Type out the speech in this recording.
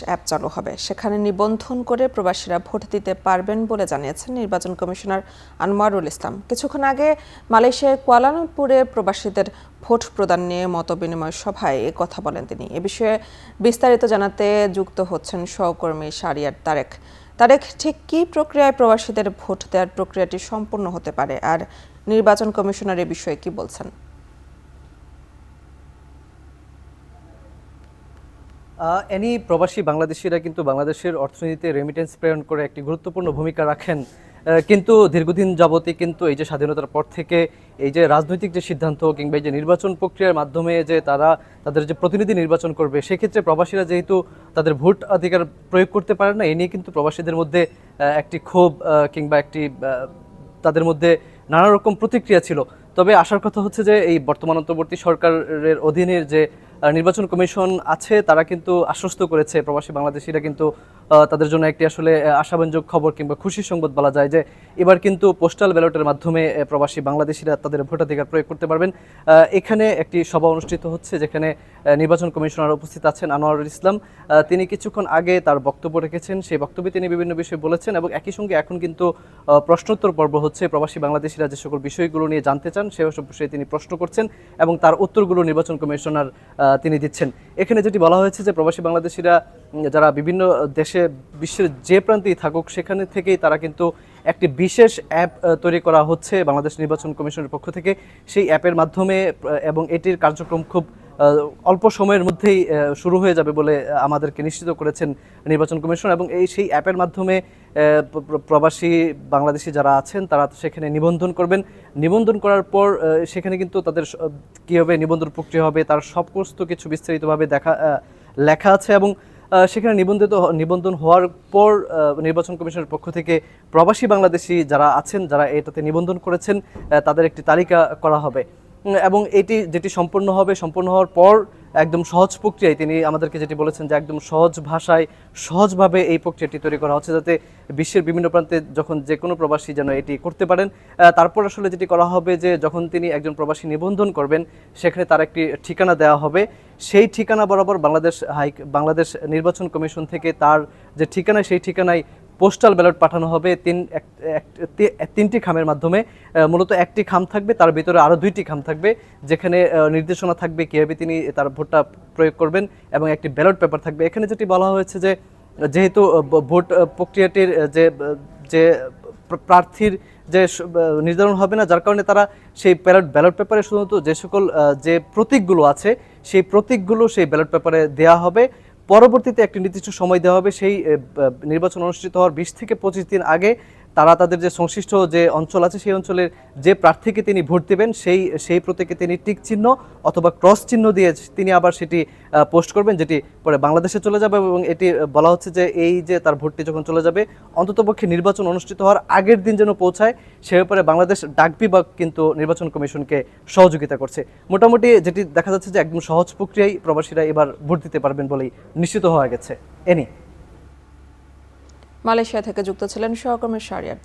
App চালু হবে। সেখানে নিবন্ধন করে প্রবাসীরা ভোট দিতে পারবেন বলে জানিয়েছেন নির্বাচন কমিশনার আনোয়ারুল ইসলাম। কিছুক্ষণ আগে মালয়েশিয়ার কুয়ালালামপুরে প্রবাসীদের ভোট প্রদান নিয়ে মতবিনিময় সভায় এ কথা বলেন তিনি। এ বিষয়ে বিস্তারিত জানাতে যুক্ত হচ্ছেন সহকর্মী শাহরিয়ার তারেক, ঠিক কী প্রক্রিয়ায় প্রবাসীদের ভোট দেওয়ার প্রক্রিয়াটি সম্পূর্ণ হতে পারে, আর নির্বাচন কমিশনার এ বিষয়ে কি বলছেন? প্রবাসী বাংলাদেশিরা কিন্তু বাংলাদেশের অর্থনীতিতে রেমিটেন্স প্রেরণ করে একটি গুরুত্বপূর্ণ ভূমিকা রাখেন। কিন্তু দীর্ঘদিন যাবতই কিন্তু এই যে স্বাধীনতার পর থেকে এই যে রাজনৈতিক যে সিদ্ধান্ত কিংবা এই যে নির্বাচন প্রক্রিয়ার মাধ্যমে যে তারা তাদের যে প্রতিনিধি নির্বাচন করবে, সেক্ষেত্রে প্রবাসীরা যেহেতু তাদের ভোট অধিকার প্রয়োগ করতে পারে না, এ নিয়ে কিন্তু প্রবাসীদের মধ্যে একটি ক্ষোভ কিংবা একটি তাদের মধ্যে নানা রকম প্রতিক্রিয়া ছিল। তবে আসার কথা হচ্ছে যে এই বর্তমান অন্তর্বর্তী সরকারের অধীনের যে নির্বাচন কমিশন আছে, তারা কিন্তু আশ্বস্ত করেছে প্রবাসী বাংলাদেশিরা কিন্তু তাদের জন্য একটি আসলে আশাব্যঞ্জক খবর কিংবা খুশির সংবাদ বলা যায় যে এবার কিন্তু পোস্টাল ব্যালটের মাধ্যমে প্রবাসী বাংলাদেশিরা তাদের ভোটাধিকার প্রয়োগ করতে পারবেন। এখানে একটি সভা অনুষ্ঠিত হচ্ছে, যেখানে নির্বাচন কমিশনার উপস্থিত আছেন আনোয়ারুল ইসলাম। তিনি কিছুক্ষণ আগে তার বক্তব্য রেখেছেন। সেই বক্তব্যে তিনি বিভিন্ন বিষয় বলেছেন এবং একই সঙ্গে এখন কিন্তু প্রশ্নোত্তর পর্ব হচ্ছে। প্রবাসী বাংলাদেশিরা যে সকল বিষয়গুলো নিয়ে জানতে চান সেসব বিষয়ে তিনি প্রশ্ন করছেন এবং তার উত্তরগুলো নির্বাচন কমিশনার তিনি দিচ্ছেন। এখানে যেটি বলা হয়েছে যে প্রবাসী বাংলাদেশিরা যারা বিভিন্ন দেশে বিশ্বের যে প্রান্তেই থাকুক, সেখানে থেকেই তারা কিন্তু একটি বিশেষ অ্যাপ তৈরি করা হচ্ছে বাংলাদেশ নির্বাচন কমিশনের পক্ষ থেকে। সেই অ্যাপের মাধ্যমে এবং এটির কার্যক্রম খুব অল্প সময়ের মধ্যেই শুরু হয়ে যাবে বলে আমাদেরকে নিশ্চিত করেছেন নির্বাচন কমিশন। এবং সেই অ্যাপের মাধ্যমে প্রবাসী বাংলাদেশি যারা আছেন তারা সেখানে নিবন্ধন করবেন। নিবন্ধন করার পর সেখানে কিন্তু তাদের কীভাবে নিবন্ধন প্রক্রিয়া হবে তার সমস্ত কিছু বিস্তারিতভাবে লেখা আছে এবং সেখানে নিবন্ধন হওয়ার পর নির্বাচন কমিশনের পক্ষ থেকে প্রবাসী বাংলাদেশি যারা আছেন, যারা এটাতে নিবন্ধন করেছেন, তাদের একটি তালিকা করা হবে এবং এটি যেটি সম্পূর্ণ হওয়ার পর একদম সহজ প্রক্রিয়ায় তিনি আমাদেরকে যেটি বলেছেন যে একদম সহজ ভাষায় সহজভাবে এই প্রক্রিয়াটি তৈরি করা হচ্ছে, যাতে বিশ্বের বিভিন্ন প্রান্তে যখন যে কোনো প্রবাসী যেন এটি করতে পারেন। তারপর আসলে যেটি করা হবে যে যখন তিনি একজন প্রবাসী নিবন্ধন করবেন, সেখানে তার একটি ঠিকানা দেওয়া হবে। সেই ঠিকানা বরাবর বাংলাদেশ নির্বাচন কমিশন থেকে তার যে ঠিকানা, সেই ঠিকানায় পোস্টাল ব্যালট পাঠানো হবে তিনটি খামের মাধ্যমে। মূলত একটি খাম থাকবে, তার ভিতরে আরও দুইটি খাম থাকবে, যেখানে নির্দেশনা থাকবে কীভাবে তিনি তার ভোটটা প্রয়োগ করবেন এবং একটি ব্যালট পেপার থাকবে। এখানে যেটি বলা হয়েছে যে যেহেতু ভোট প্রক্রিয়াটির যে প্রার্থীর যে নির্ধারণ হবে না, যার কারণে তারা সেই ব্যালট পেপারে শুধুমাত্র যে সকল যে প্রতীকগুলো আছে সেই প্রতীকগুলো সেই ব্যালট পেপারে দেওয়া হবে। পরবর্তীতে একটি নির্দিষ্ট সময় দেওয়া হবে, সেই নির্বাচন অনুষ্ঠিত হওয়ার 20 থেকে 25 দিন আগে তারা তাদের যে সংশ্লিষ্ট যে অঞ্চল আছে সেই অঞ্চলের যে প্রার্থীকে তিনি ভোট দেবেন সেই প্রতীকে তিনি টিক চিহ্ন অথবা ক্রস চিহ্ন দিয়ে তিনি আবার সেটি পোস্ট করবেন, যেটি পরে বাংলাদেশে চলে যাবে। এবং এটি বলা হচ্ছে যে এই যে তার ভোটটি যখন চলে যাবে, অন্ততপক্ষে নির্বাচন অনুষ্ঠিত হওয়ার আগের দিন যেন পৌঁছায়, সে ব্যাপারে বাংলাদেশ ডাক বিভাগ কিন্তু নির্বাচন কমিশনকে সহযোগিতা করছে। মোটামুটি যেটি দেখা যাচ্ছে যে একদম সহজ প্রক্রিয়ায় প্রবাসীরা এবার ভোট দিতে পারবেন বলেই নিশ্চিত হওয়া গেছে। মালয়েশিয়া থেকে যুক্ত ছিলেন সহকর্মী শাহরিয়ার।